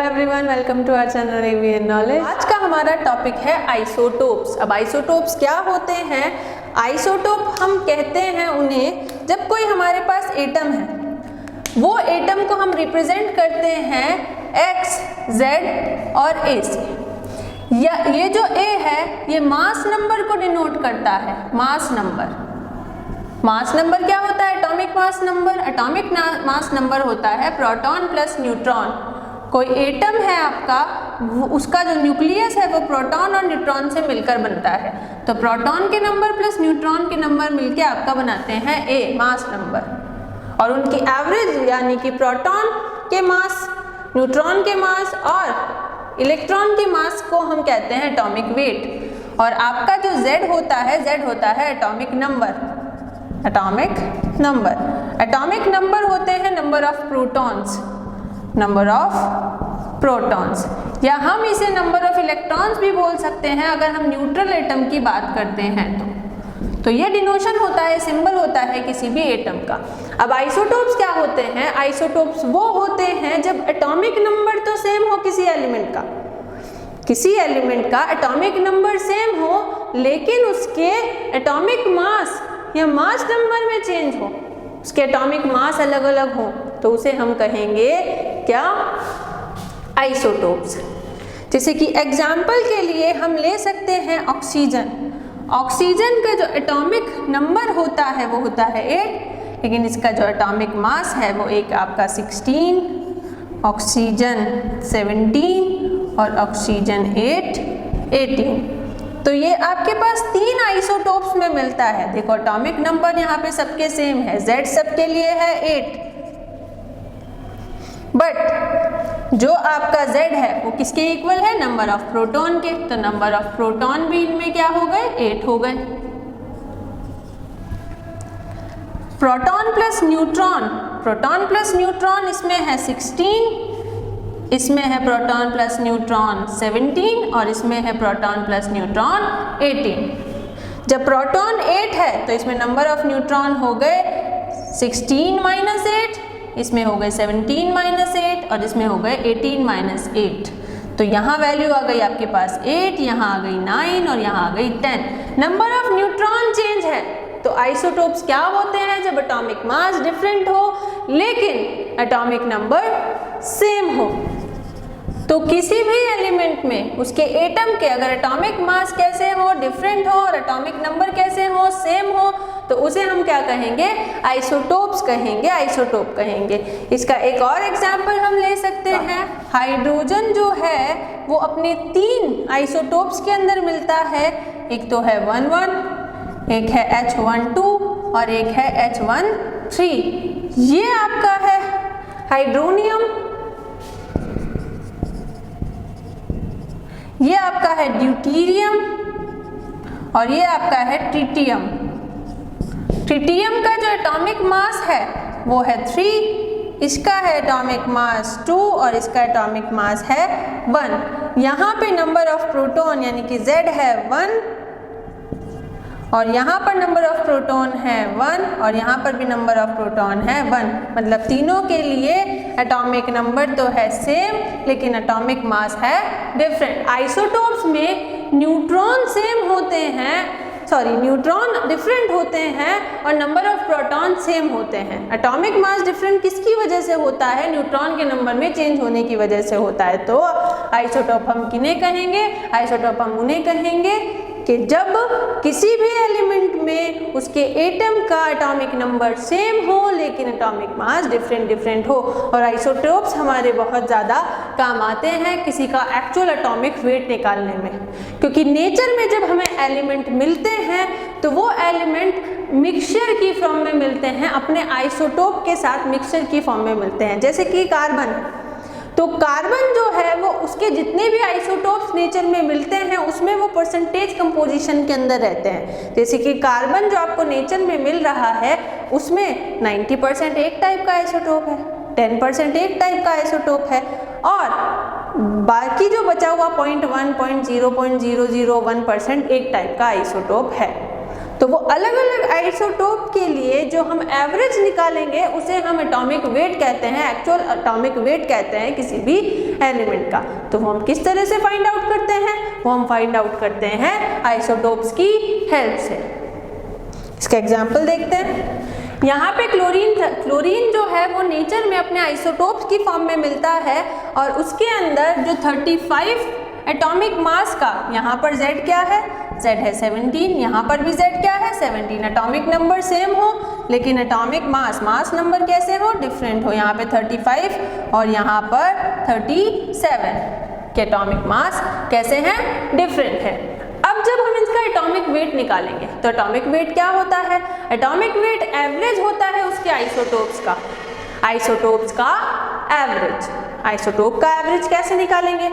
Everyone, welcome to our channel AVN knowledge. आज का हमारा टॉपिक है आइसोटोप्स। अब आइसोटोप्स क्या होते हैं? आइसोटोप हम कहते हैं उन्हें जब कोई हमारे पास एटम है, वो एटम को हम रिप्रेजेंट करते हैं X, Z और A से। या ये जो A है ये मास नंबर को डिनोट करता है। मास नंबर क्या होता है? Atomic mass number. Atomic mass number होता है प्रोटॉन प्लस न्यूट्रॉन। कोई एटम है आपका, उसका जो न्यूक्लियस है वो प्रोटॉन और न्यूट्रॉन से मिलकर बनता है, तो प्रोटॉन के नंबर प्लस न्यूट्रॉन के नंबर मिलके आपका बनाते हैं A, मास नंबर। और उनकी एवरेज यानी कि प्रोटॉन के मास, न्यूट्रॉन के मास और इलेक्ट्रॉन के मास को हम कहते हैं एटॉमिक वेट। और आपका जो Z होता है एटॉमिक नंबर। एटॉमिक नंबर होते हैं नंबर ऑफ प्रोटॉन्स, या हम इसे नंबर ऑफ इलेक्ट्रॉन्स भी बोल सकते हैं अगर हम न्यूट्रल एटम की बात करते हैं तो ये डिनोशन होता है, सिंबल होता है किसी भी एटम का। अब आइसोटोप्स क्या होते हैं? आइसोटोप्स वो होते हैं जब एटॉमिक नंबर तो सेम हो किसी एलिमेंट का एटॉमिक नंबर सेम हो, लेकिन उसके एटॉमिक मास या मास नंबर में चेंज हो, उसके एटॉमिक मास अलग अलग हो, तो उसे हम कहेंगे क्या? आइसोटोप्स। जैसे कि एग्जाम्पल के लिए हम ले सकते हैं ऑक्सीजन का जो एटॉमिक नंबर होता है वो होता है 8, लेकिन इसका जो एटॉमिक मास है वो एक आपका 16, ऑक्सीजन 17 और ऑक्सीजन 18। तो ये आपके पास 3 आइसोटोप्स में मिलता है। देखो एटॉमिक नंबर यहाँ पे सबके सेम है, Z सबके लिए है 8, बट जो आपका Z है वो किसके इक्वल है? नंबर ऑफ प्रोटॉन के। तो नंबर ऑफ प्रोटॉन भी इनमें क्या हो गए? 8 हो गए। प्रोटॉन प्लस न्यूट्रॉन इसमें है 16, इसमें है प्रोटॉन प्लस न्यूट्रॉन 17 और इसमें है प्रोटॉन प्लस न्यूट्रॉन 18। जब प्रोटॉन 8 है तो इसमें नंबर ऑफ न्यूट्रॉन हो गए 16 माइनस 8, इसमें हो गए 17 माइनस 8 और इसमें हो गए 18 माइनस 8। तो यहाँ वैल्यू आ गई आपके पास 8, यहाँ आ गई 9 और यहाँ आ गई 10। नंबर ऑफ न्यूट्रॉन चेंज है। तो आइसोटोप्स क्या होते हैं? जब एटॉमिक मास डिफरेंट हो लेकिन एटॉमिक नंबर सेम हो। तो किसी भी एलिमेंट में उसके एटम के अगर एटॉमिक मास कैसे हो, डिफरेंट हो, और एटॉमिक नंबर कैसे हो, सेम हो, तो उसे हम क्या कहेंगे? आइसोटोप्स कहेंगे। इसका एक और एग्जांपल हम ले सकते हैं। हाइड्रोजन जो है वो अपने 3 आइसोटोप्स के अंदर मिलता है। एक तो है 1,1, एक है H12 और एक है H13। ये आपका है हाइड्रोनियम, ये आपका है ड्यूटीरियम और ये आपका है ट्रिटियम। ट्रिटियम का जो एटॉमिक मास है वो है 3, इसका है एटॉमिक मास 2 और इसका एटॉमिक मास है 1। यहाँ पे नंबर ऑफ प्रोटॉन यानी कि Z है 1 और यहाँ पर नंबर ऑफ प्रोटॉन है 1 और यहाँ पर भी नंबर ऑफ प्रोटॉन है 1। मतलब तीनों के लिए एटॉमिक नंबर तो है सेम लेकिन एटॉमिक मास है डिफरेंट। आइसोटोप्स में न्यूट्रॉन डिफरेंट होते हैं और नंबर ऑफ प्रोटॉन सेम होते हैं। एटॉमिक मास डिफरेंट किसकी वजह से होता है? न्यूट्रॉन के नंबर में चेंज होने की वजह से होता है। तो आइसोटोप हम किन्हें कहेंगे? आइसोटोप हम उन्हें कहेंगे कि जब किसी भी एलिमेंट में उसके एटम का एटॉमिक नंबर सेम हो लेकिन एटॉमिक मास डिफरेंट हो। और आइसोटोप्स हमारे बहुत ज़्यादा काम आते हैं किसी का एक्चुअल एटॉमिक वेट निकालने में, क्योंकि नेचर में जब हमें एलिमेंट मिलते हैं तो वो एलिमेंट मिक्सचर की फॉर्म में मिलते हैं, अपने आइसोटोप के साथ मिक्सचर की फॉर्म में मिलते हैं। जैसे कि कार्बन, तो कार्बन जो है वो उसके जितने भी आइसोटोप्स नेचर में मिलते हैं उसमें वो परसेंटेज कंपोजिशन के अंदर रहते हैं। जैसे कि कार्बन जो आपको नेचर में मिल रहा है उसमें 90% एक टाइप का आइसोटोप है, 10% एक टाइप का आइसोटोप है और बाकी जो बचा हुआ 0.1, 0.001% एक टाइप का आइसोटोप है। तो वो अलग अलग आइसोटोप के लिए जो हम एवरेज निकालेंगे उसे हम एटॉमिक वेट कहते हैं, एक्चुअल एटॉमिक वेट कहते हैं किसी भी एलिमेंट का। तो वो हम किस तरह से फाइंड आउट करते हैं? वो हम फाइंड आउट करते हैं आइसोटोप्स की हेल्प से। इसका एग्जाम्पल देखते हैं। यहाँ पे क्लोरीन जो है वो नेचर में अपने आइसोटोप्स की फॉर्म में मिलता है और उसके अंदर जो 35 एटॉमिक मास का, यहाँ पर Z क्या है? Z है 17, यहाँ पर भी Z क्या है? 17। एटॉमिक नंबर सेम हो लेकिन एटॉमिक मास नंबर कैसे हो? डिफरेंट हो। यहाँ पे 35 और यहाँ पर 37 के एटॉमिक मास कैसे हैं? डिफरेंट है। अब जब हम इसका एटॉमिक वेट निकालेंगे तो एटॉमिक वेट क्या होता है? एटॉमिक वेट एवरेज होता है उसके आइसोटोप्स का। आइसोटोप्स का एवरेज। आइसोटोप का एवरेज कैसे निकालेंगे?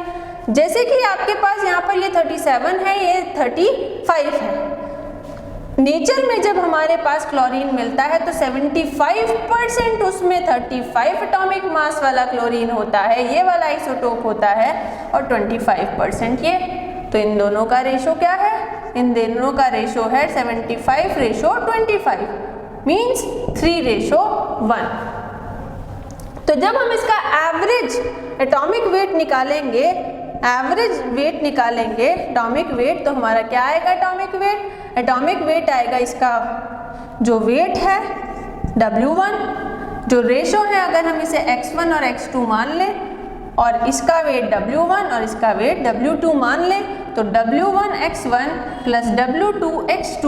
जैसे कि आपके पास यहाँ पर ये 37 है, ये 35 है। नेचर में जब हमारे पास क्लोरीन मिलता है तो 75% उसमें 35 एटॉमिक मास वाला क्लोरीन होता है, ये वाला आइसोटोप होता है, और 25% ये। तो इन दोनों का रेशो क्या है? इन दोनों का रेशो है 75:25 मीन्स 3:1। तो जब हम इसका एवरेज एटॉमिक वेट निकालेंगे, एटॉमिक वेट, तो हमारा क्या आएगा एटॉमिक वेट? एटॉमिक वेट आएगा इसका जो वेट है W1, जो रेशो है अगर हम इसे X1 और X2 मान लें, और इसका वेट W1 और इसका वेट W2 मान लें, तो W1X1 plus W2X2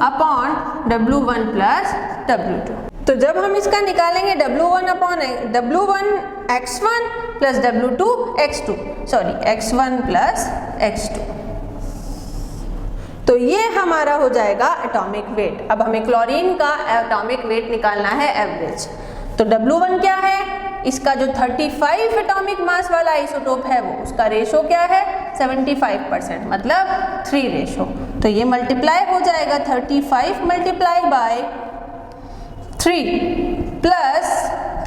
upon W1 plus W2। तो जब हम इसका निकालेंगे W1X1 plus W2X2, sorry X1 plus X2, तो ये हमारा हो जाएगा एटॉमिक वेट। अब हमें क्लोरीन का एटॉमिक वेट निकालना है एवरेज। तो W1 क्या है? इसका जो 35 एटॉमिक मास वाला आइसोटोप है वो उसका रेशो क्या है? 75%, मतलब 3 रेशो। तो ये मल्टीप्लाई हो जाएगा 35 multiply by 3 plus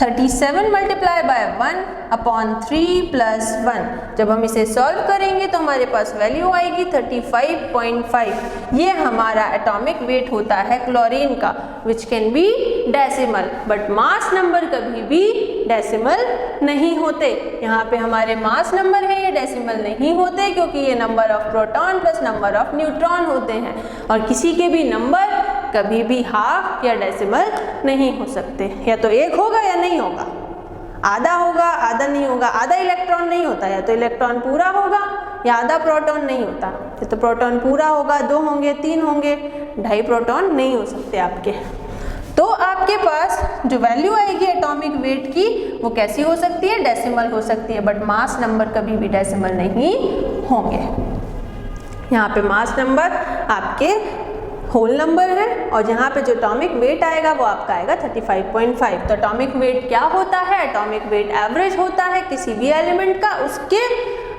37 multiply by 1 upon 3 plus 1। जब हम इसे सॉल्व करेंगे तो हमारे पास वैल्यू आएगी 35.5। ये हमारा एटॉमिक वेट होता है क्लोरीन का, which can be decimal, but mass number कभी भी डेसिमल नहीं होते। यहाँ पे हमारे मास नंबर है, ये डेसिमल नहीं होते क्योंकि ये number of proton plus number of neutron होते हैं, और किसी के भी नंबर कभी भी हाफ या डेसिमल नहीं हो सकते। या तो 1 होगा या नहीं होगा, आधा होगा आधा नहीं होगा, आधा इलेक्ट्रॉन नहीं होता, या तो इलेक्ट्रॉन पूरा होगा या आधा प्रोटॉन नहीं होता। या तो प्रोटॉन पूरा होगा, 2 होंगे, 3 होंगे, 2.5 प्रोटॉन नहीं हो सकते आपके। तो आपके पास जो वैल्यू आएगी एटॉमिक वेट की वो कैसी हो सकती है? डेसिमल हो सकती है, बट मास नंबर कभी भी डेसिमल नहीं होंगे। यहाँ पे मास नंबर आपके होल नंबर है, और यहाँ पे जो एटॉमिक वेट आएगा वो आपका आएगा 35.5। तो एटॉमिक वेट क्या होता है? एटॉमिक वेट एवरेज होता है किसी भी एलिमेंट का, उसके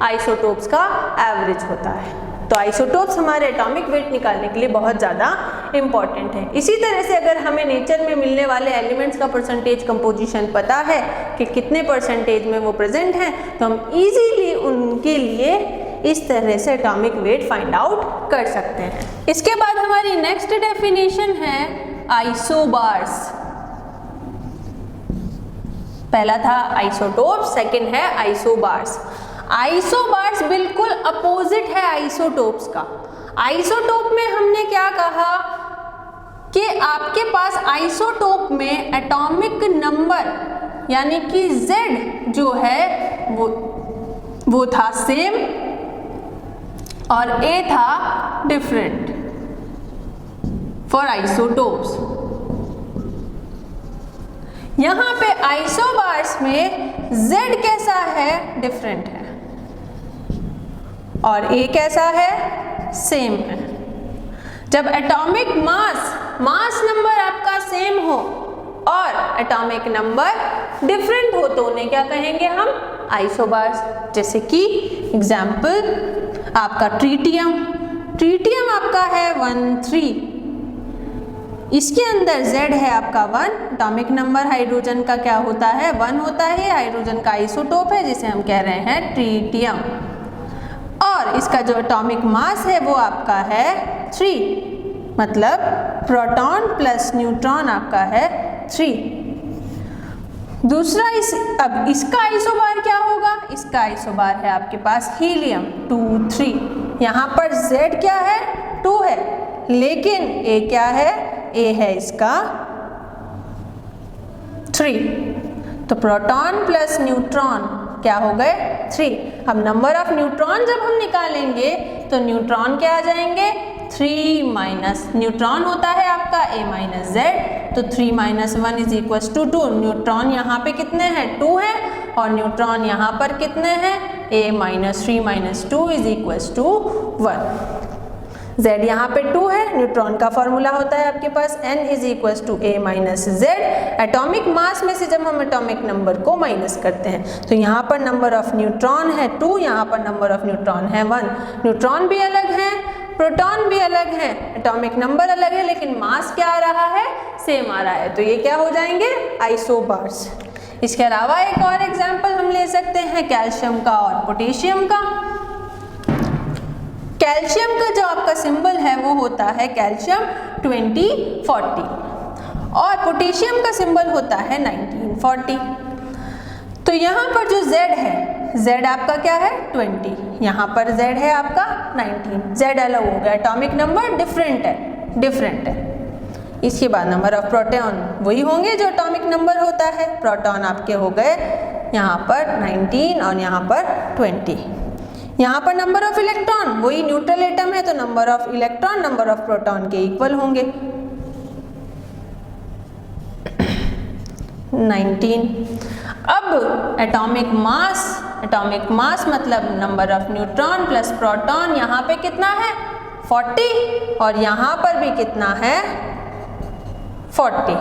आइसोटोप्स का एवरेज होता है। तो आइसोटोप्स हमारे एटॉमिक वेट निकालने के लिए बहुत ज़्यादा इंपॉर्टेंट है। इसी तरह से अगर हमें नेचर में मिलने वाले एलिमेंट्स का परसेंटेज कंपोजिशन पता है कि कितने परसेंटेज में वो प्रेजेंट हैं, तो हम इजीली उनके लिए इस तरह से एटॉमिक वेट फाइंड आउट कर सकते हैं। इसके बाद हमारी नेक्स्ट डेफिनेशन है आइसोबार्स। पहला था आइसोटोप, सेकंड है आइसोबार्स। आइसोबार्स बिल्कुल अपोजिट है आइसोटोप्स का। आइसोटोप में हमने क्या कहा कि आपके पास आइसोटोप में एटॉमिक नंबर यानी कि Z जो है वो था सेम और A था डिफरेंट फॉर आइसोटोप्स। यहाँ पे आइसोबार्स में Z कैसा है? डिफरेंट है, और A कैसा है? सेम है। जब एटॉमिक मास नंबर आपका सेम हो और एटॉमिक नंबर डिफरेंट हो तो उन्हें क्या कहेंगे हम? आइसोबार्स। जैसे कि एग्जाम्पल आपका ट्रीटियम आपका है 13, इसके अंदर Z है आपका 1, एटॉमिक नंबर हाइड्रोजन का क्या होता है? 1 होता है, हाइड्रोजन का आइसोटोप है जिसे हम कह रहे हैं ट्रीटियम, और इसका जो एटॉमिक मास है वो आपका है 3, मतलब प्रोटॉन प्लस न्यूट्रॉन आपका है 3। दूसरा अब इसका आइसोबार क्या होगा? इसका आइसोबार है आपके पास हीलियम 2 3। यहाँ पर Z क्या है? 2 है, लेकिन A क्या है? A है इसका 3। तो प्रोटॉन प्लस न्यूट्रॉन क्या हो गए? 3। अब नंबर ऑफ न्यूट्रॉन जब हम निकालेंगे तो न्यूट्रॉन क्या आ जाएंगे? 3 माइनस न्यूट्रॉन होता है आपका A माइनस Z, तो 3 minus 1 is equal to 2। Neutron यहाँ पे कितने हैं? 2 है, और न्यूट्रॉन यहाँ पर कितने हैं? A minus 3 minus 2 is equal to 1। Z यहाँ पे 2 है, न्यूट्रॉन का फॉर्मूला होता है आपके पास N is equal to A minus Z। Atomic mass में से जब हम एटॉमिक नंबर को माइनस करते हैं तो यहाँ पर नंबर ऑफ न्यूट्रॉन है 2, यहाँ पर नंबर ऑफ न्यूट्रॉन है 1। न्यूट्रॉन भी अलग है, प्रोटॉन भी अलग है, एटॉमिक नंबर अलग है, लेकिन मास क्या आ रहा है? सेम आ रहा है। तो ये क्या हो जाएंगे? आइसोबार्स। इसके अलावा एक और एग्जाम्पल हम ले सकते हैं कैल्शियम का और पोटेशियम का। कैल्शियम का जो आपका सिंबल है वो होता है कैल्शियम 2040, और पोटेशियम का सिंबल होता है 1940। तो यहाँ पर जो Z है, Z आपका क्या है? 20, यहाँ पर Z है आपका 19। Z अलग हो गया, एटॉमिक नंबर डिफरेंट है। इसके बाद नंबर ऑफ प्रोटॉन वही होंगे जो एटॉमिक नंबर होता है। प्रोटॉन आपके हो गए यहाँ पर 19 और यहाँ पर 20। यहाँ पर नंबर ऑफ इलेक्ट्रॉन वही न्यूट्रल एटम है, तो number of electron number of proton के इक्वल होंगे 19। अब एटॉमिक मास मतलब number of neutron plus proton, यहाँ पे कितना है? 40, और यहाँ पर भी कितना है? 40।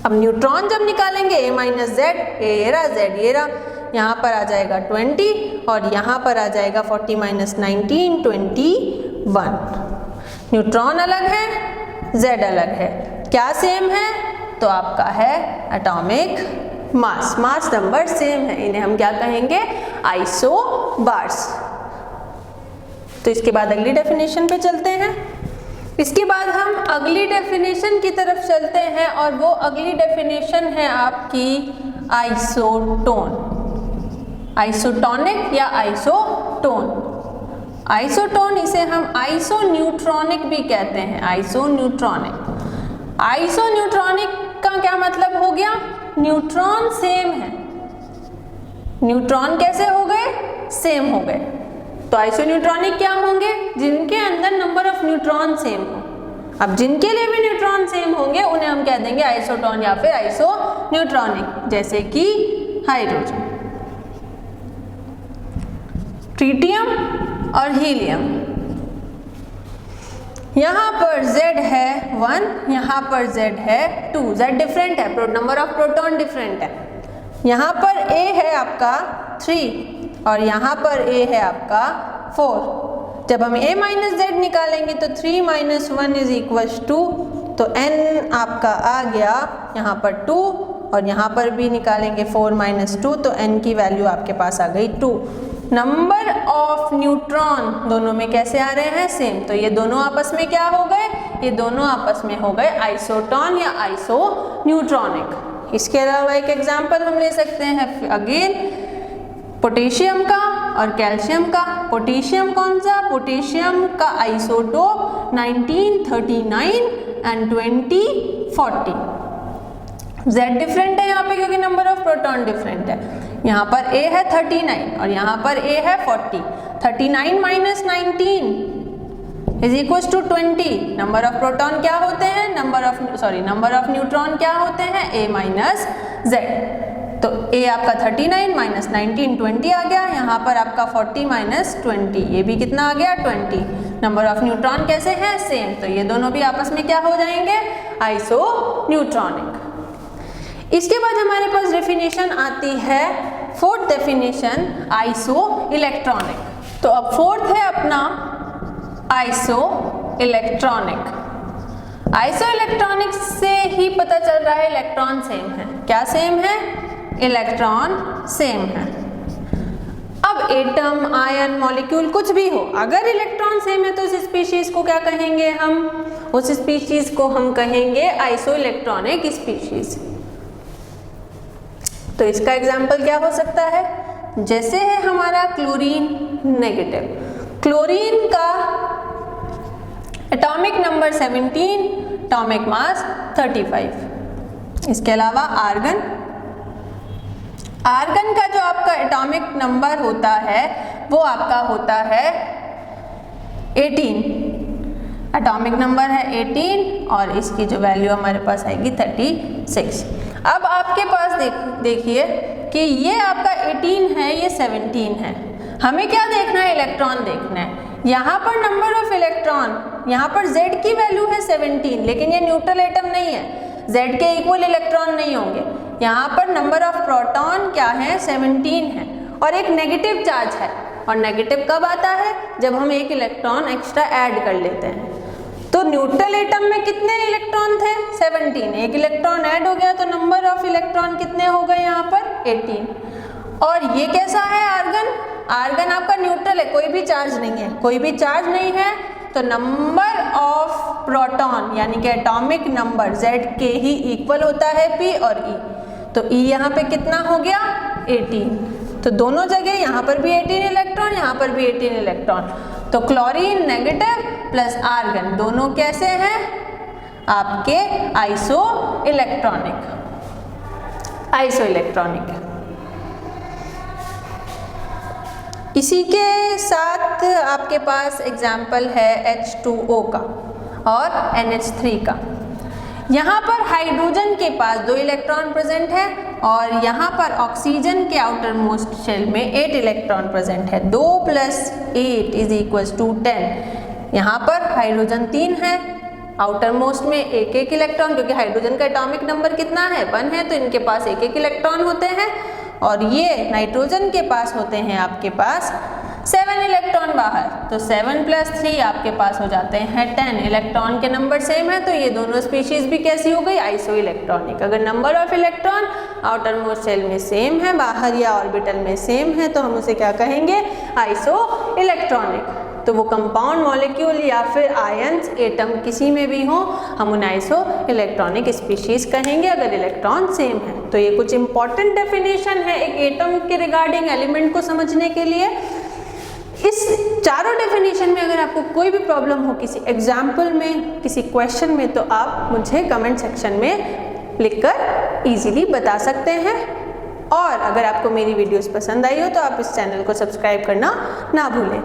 अब न्यूट्रॉन जब निकालेंगे A माइनस Z, ये रहा Z, ये रहा, यहाँ पर आ जाएगा 20 और यहाँ पर आ जाएगा 40 माइनस 19 21। न्यूट्रॉन अलग है, Z अलग है, क्या सेम है? तो आपका है एटॉमिक मास नंबर सेम है, इन्हें हम क्या कहेंगे? आइसोबार्स। तो इसके बाद अगली डेफिनेशन पे चलते हैं। इसके बाद हम अगली डेफिनेशन की तरफ चलते हैं, और वो अगली डेफिनेशन है आपकी आइसोटोन, आइसोटोनिक या आइसोटोन। आइसोटोन इसे हम आइसोन्यूट्रॉनिक भी कहते हैं, आइसोन्यूट्रॉनिक। आइसोन्यूट्रॉनिक का क्या मतलब हो गया? न्यूट्रॉन सेम है। न्यूट्रॉन कैसे हो गए? सेम हो गए। तो आइसोन्यूट्रॉनिक क्या होंगे? जिनके अंदर नंबर ऑफ न्यूट्रॉन सेम हो। अब जिनके लिए भी न्यूट्रॉन सेम होंगे उन्हें हम कह देंगे आइसोटोन या फिर आइसोन्यूट्रॉनिक, जैसे कि हाइड्रोजन, ट्रिटियम और हीलियम। यहाँ पर Z है 1, यहाँ पर Z है 2। Z डिफरेंट है, नंबर ऑफ प्रोटॉन डिफरेंट है। यहाँ पर A है आपका 3 और यहाँ पर A है आपका 4। जब हम A माइनस Z निकालेंगे तो 3 माइनस 1 इज इक्वल टू, तो N आपका आ गया यहाँ पर 2, और यहाँ पर भी निकालेंगे 4 माइनस 2, तो N की वैल्यू आपके पास आ गई 2। नंबर ऑफ न्यूट्रॉन दोनों में कैसे आ रहे हैं? सेम। तो ये दोनों आपस में क्या हो गए? ये दोनों आपस में हो गए आइसोटोन या आइसोन्यूट्रॉनिक। इसके अलावा एक एग्जांपल हम ले सकते हैं अगेन पोटेशियम का और कैल्शियम का। पोटेशियम कौन सा? पोटेशियम का आइसोटोप 1939 एंड 2040। Z डिफरेंट है यहाँ पे क्योंकि नंबर ऑफ प्रोटॉन डिफरेंट है। यहाँ पर A है 39 और यहाँ पर A है 40। 39 minus 19 is equal to 20। Number of proton क्या होते हैं? नंबर ऑफ न्यूट्रॉन क्या होते हैं? A minus Z। तो A आपका 39 माइनस 19 20 आ गया। यहाँ पर आपका 40 माइनस 20, ये भी कितना आ गया? 20। नंबर ऑफ न्यूट्रॉन कैसे हैं? सेम। तो ये दोनों भी आपस में क्या हो जाएंगे? आइसोन्यूट्रॉनिक। इसके बाद हमारे पास डेफिनेशन आती है फोर्थ डेफिनेशन आइसो इलेक्ट्रॉनिक। तो अब फोर्थ है अपना आइसो इलेक्ट्रॉनिक। आइसो इलेक्ट्रॉनिक से ही पता चल रहा है इलेक्ट्रॉन सेम है। क्या सेम है? इलेक्ट्रॉन सेम है। अब एटम, आयन, मॉलिक्यूल कुछ भी हो, अगर इलेक्ट्रॉन सेम है तो उस स्पीशीज को क्या कहेंगे हम? उस स्पीशीज को हम कहेंगे आइसो इलेक्ट्रॉनिक स्पीशीज। तो इसका एग्जाम्पल क्या हो सकता है? जैसे है हमारा क्लोरीन नेगेटिव, क्लोरीन का एटॉमिक नंबर 17, एटॉमिक मास 35। इसके अलावा आर्गन, आर्गन का जो आपका एटॉमिक नंबर होता है वो आपका होता है 18, एटॉमिक नंबर है 18 और इसकी जो वैल्यू हमारे पास आएगी 36। अब आपके पास देखिए कि ये आपका 18 है, ये 17 है। हमें क्या देखना है? इलेक्ट्रॉन देखना है। यहाँ पर नंबर ऑफ इलेक्ट्रॉन, यहाँ पर Z की वैल्यू है 17, लेकिन ये न्यूट्रल एटम नहीं है, Z के इक्वल इलेक्ट्रॉन नहीं होंगे। यहाँ पर नंबर ऑफ प्रोटॉन क्या है? 17 है और एक नेगेटिव चार्ज है। और नेगेटिव कब आता है? जब हम एक इलेक्ट्रॉन एक्स्ट्रा ऐड कर लेते हैं। तो न्यूट्रल एटम में कितने इलेक्ट्रॉन थे? 17। एक इलेक्ट्रॉन ऐड हो गया तो नंबर ऑफ इलेक्ट्रॉन कितने हो गए यहाँ पर? 18। और ये कैसा है आर्गन? आर्गन आपका न्यूट्रल है, कोई भी चार्ज नहीं है, कोई भी चार्ज नहीं है, तो नंबर ऑफ प्रोटॉन यानी कि एटॉमिक नंबर Z के ही इक्वल होता है P और E। तो E यहाँ पे कितना हो गया? 18। तो दोनों जगह यहाँ पर भी 18 इलेक्ट्रॉन, यहाँ पर भी 18 इलेक्ट्रॉन। तो क्लोरीन नेगेटिव प्लस आर्गन दोनों कैसे हैं? आपके आइसो इलेक्ट्रॉनिक, आइसो इलेक्ट्रॉनिक। इसी के साथ आपके पास एग्जाम्पल है H2O का और NH3 का। यहाँ पर हाइड्रोजन के पास 2 इलेक्ट्रॉन प्रेजेंट है और यहाँ पर ऑक्सीजन के आउटर मोस्ट शेल में 8 इलेक्ट्रॉन प्रेजेंट है। 2 + 8 = 10। यहाँ पर हाइड्रोजन 3 है, आउटर मोस्ट में एक इलेक्ट्रॉन, क्योंकि हाइड्रोजन का एटॉमिक नंबर कितना है? 1 है, तो इनके पास एक इलेक्ट्रॉन होते हैं। और ये नाइट्रोजन के पास होते हैं आपके पास 7 इलेक्ट्रॉन बाहर, तो 7 + 3 आपके पास हो जाते हैं 10। इलेक्ट्रॉन के नंबर सेम है तो ये दोनों स्पीशीज भी कैसी हो गई? Isoelectronic. अगर number of electron outermost shell में सेम है, बाहर या ऑर्बिटल में सेम है, तो हम उसे क्या कहेंगे? Iso electronic. तो वो कंपाउंड, मॉलिक्यूल या फिर आयंस, एटम किसी में भी हो, हम उन आइसो इलेक्ट्रॉनिक स्पीशीज कहेंगे अगर इलेक्ट्रॉन सेम है। तो ये कुछ इंपॉर्टेंट डेफिनेशन है एक एटम के रिगार्डिंग एलिमेंट को समझने के लिए। इस चारों डेफिनेशन में अगर आपको कोई भी प्रॉब्लम हो किसी एग्जाम्पल में, किसी क्वेश्चन में, तो आप मुझे कमेंट सेक्शन में लिखकर इजीली बता सकते हैं। और अगर आपको मेरी वीडियोस पसंद आई हो तो आप इस चैनल को सब्सक्राइब करना ना भूलें।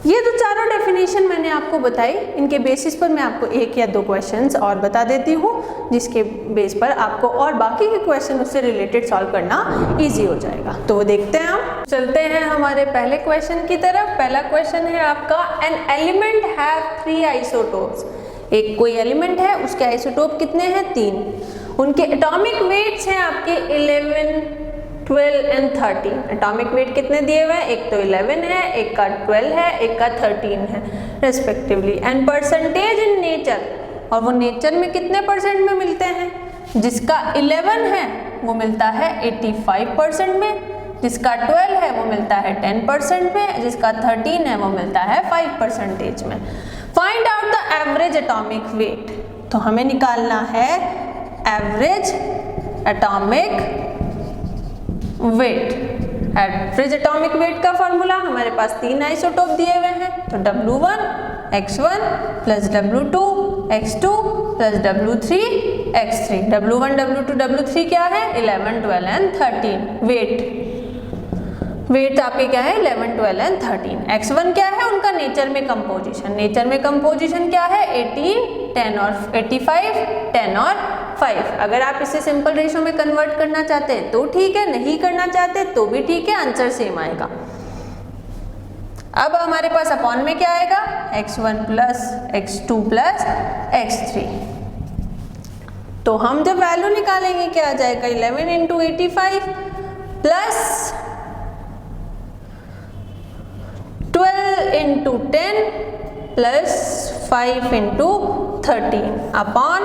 ये जो चारों डेफिनेशन मैंने आपको बताई, इनके बेसिस पर मैं आपको 1 या 2 क्वेश्चंस और बता देती हूँ, जिसके बेस पर आपको और बाकी के क्वेश्चन उससे रिलेटेड सॉल्व करना इजी हो जाएगा। तो वो देखते हैं हम। चलते हैं हमारे पहले क्वेश्चन की तरफ। पहला क्वेश्चन है आपका, एन एलिमेंट हैव 3 आइसोटोप्स। एक कोई एलिमेंट है, उसके आइसोटोप कितने हैं? 3। उनके एटॉमिक वेट्स हैं आपके 11, 12 और 13। एटॉमिक वेट कितने दिए हुए हैं? एक तो 11 है, एक का 12 है, एक का 13 है respectively. And percentage in nature, और वो नेचर में कितने परसेंट में मिलते हैं? जिसका 11 है वो मिलता है 85% में, जिसका 12 है वो मिलता है 10% में, जिसका 13 है वो मिलता है 5% में। Find out the average atomic weight. तो हमें निकालना है average atomic weight. Average atomic weight का फॉर्मूला, हमारे पास 3 आइसोटोप दिए हुए हैं, तो W1 X1 + W2 X2 + W3 X3। W1 W2 W3 क्या है? 11, 12 और 13। वेट आपके क्या है? 11, 12 और 13। X1 क्या है? उनका नेचर में कंपोजिशन। नेचर में कंपोजिशन क्या है? 18, 10 और 85, 10 और 5। अगर आप इसे सिंपल रेशो में कन्वर्ट करना चाहते हैं तो ठीक है, नहीं करना चाहते तो भी ठीक है, आंसर सेम आएगा। अब हमारे पास अपॉन में क्या आएगा? X1 + X2 + X3। तो हम जब वैल्यू निकालेंगे क्या आ जाएगा? 11 × 85 प्लस 12 × 10 प्लस 5 × 13 अपॉन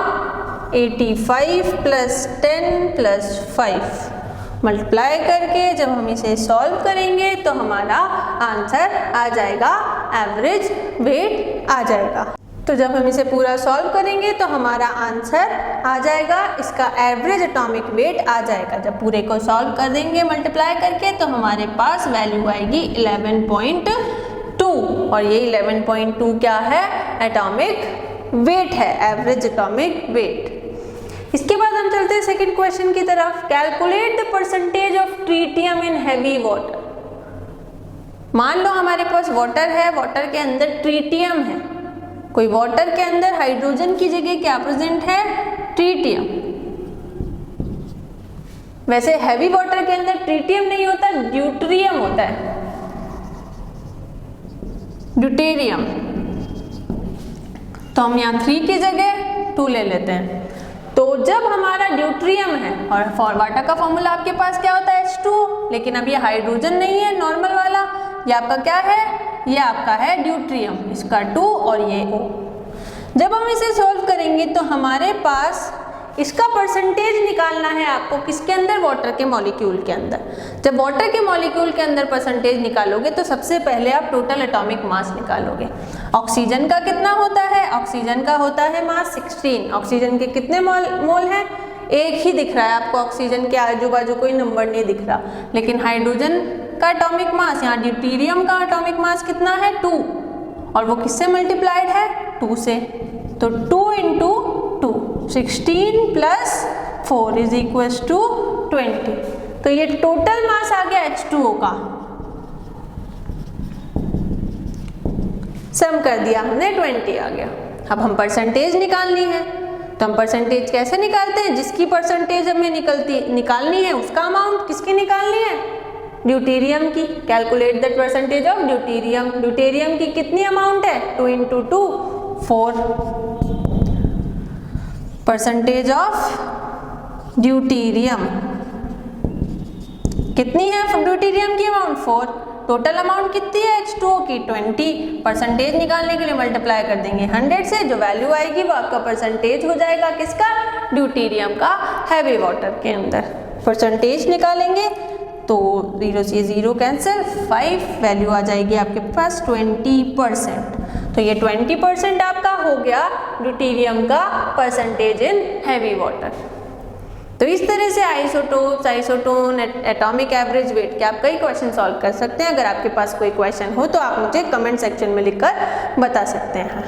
85 + 10 + 5 मल्टीप्लाई करके जब हम इसे सॉल्व करेंगे तो हमारा आंसर आ जाएगा, एवरेज वेट आ जाएगा। तो जब हम इसे पूरा सॉल्व करेंगे तो हमारा आंसर आ जाएगा, इसका एवरेज एटॉमिक वेट आ जाएगा। जब पूरे को सॉल्व कर देंगे मल्टीप्लाई करके तो हमारे पास वैल्यू आएगी 11.2 और ये 11.2 क्या है, एटॉमिक वेट है, एवरेज एटॉमिक वेट। इसके बाद हम चलते हैं सेकंड क्वेश्चन की तरफ। Calculate the percentage of tritium in heavy water. मान लो हमारे पास वाटर है, वाटर के अंदर ट्रीटियम है, कोई वाटर के अंदर हाइड्रोजन की जगह क्या प्रेजेंट है, ट्रीटियम। वैसे हैवी वाटर के अंदर ट्रीटियम नहीं होता, ड्यूटेरियम होता है, ड्यूटेरियम। तो हम यहाँ 3 की जगह 2 ले लेते हैं। तो जब हमारा ड्यूटेरियम है और फॉर वाटर का फॉर्मूला आपके पास क्या होता है, H2, लेकिन अब ये हाइड्रोजन नहीं है नॉर्मल वाला, ये आपका क्या है, ये आपका है ड्यूटेरियम, इसका 2 और ये O। जब हम इसे सॉल्व करेंगे तो हमारे पास इसका परसेंटेज निकालना है आपको, किसके अंदर, वाटर के मॉलिक्यूल के अंदर। जब वाटर के मॉलिक्यूल के अंदर परसेंटेज निकालोगे तो सबसे पहले आप टोटल एटॉमिक मास निकालोगे। ऑक्सीजन का कितना होता है, ऑक्सीजन का होता है मास 16। ऑक्सीजन के कितने मोल हैं, एक ही दिख रहा है आपको, ऑक्सीजन के आजू बाजू कोई नंबर नहीं दिख रहा। लेकिन हाइड्रोजन का एटॉमिक मास, यहाँ ड्यूटेरियम का एटॉमिक मास कितना है, 2, और वो किससे मल्टीप्लाइड है, 2 से। तो 2 × 2, 16 + 4 = 20। तो ये टोटल मास आ गया H2O का। सम कर दिया हमने, 20 आ गया। अब हम परसेंटेज निकालनी है, तो हम परसेंटेज कैसे निकालते हैं, जिसकी परसेंटेज हमें निकालनी है उसका अमाउंट किसकी निकालनी है, ड्यूटेरियम की। Calculate the percentage of deuterium. Deuterium की कितनी अमाउंट है, 2 × 2, 4। परसेंटेज ऑफ ड्यूटेरियम कितनी है, ड्यूटेरियम की अमाउंट 4। टोटल अमाउंट कितनी है, H2O की 20। परसेंटेज निकालने के लिए मल्टीप्लाई कर देंगे 100 से, जो वैल्यू आएगी वो आपका परसेंटेज हो जाएगा, किसका, ड्यूटेरियम का हैवी वाटर के अंदर। परसेंटेज निकालेंगे तो 0 से 0 कैंसिल, 5 वैल्यू आ जाएगी आपके पास 20%। तो ये 20% आपका हो गया ड्यूटेरियम का परसेंटेज इन हैवी वाटर। तो इस तरह से isotopes, isotone, atomic average weight के आप कई क्वेश्चन सॉल्व कर सकते हैं। अगर आपके पास कोई क्वेश्चन हो तो आप मुझे कमेंट सेक्शन में लिखकर बता सकते हैं।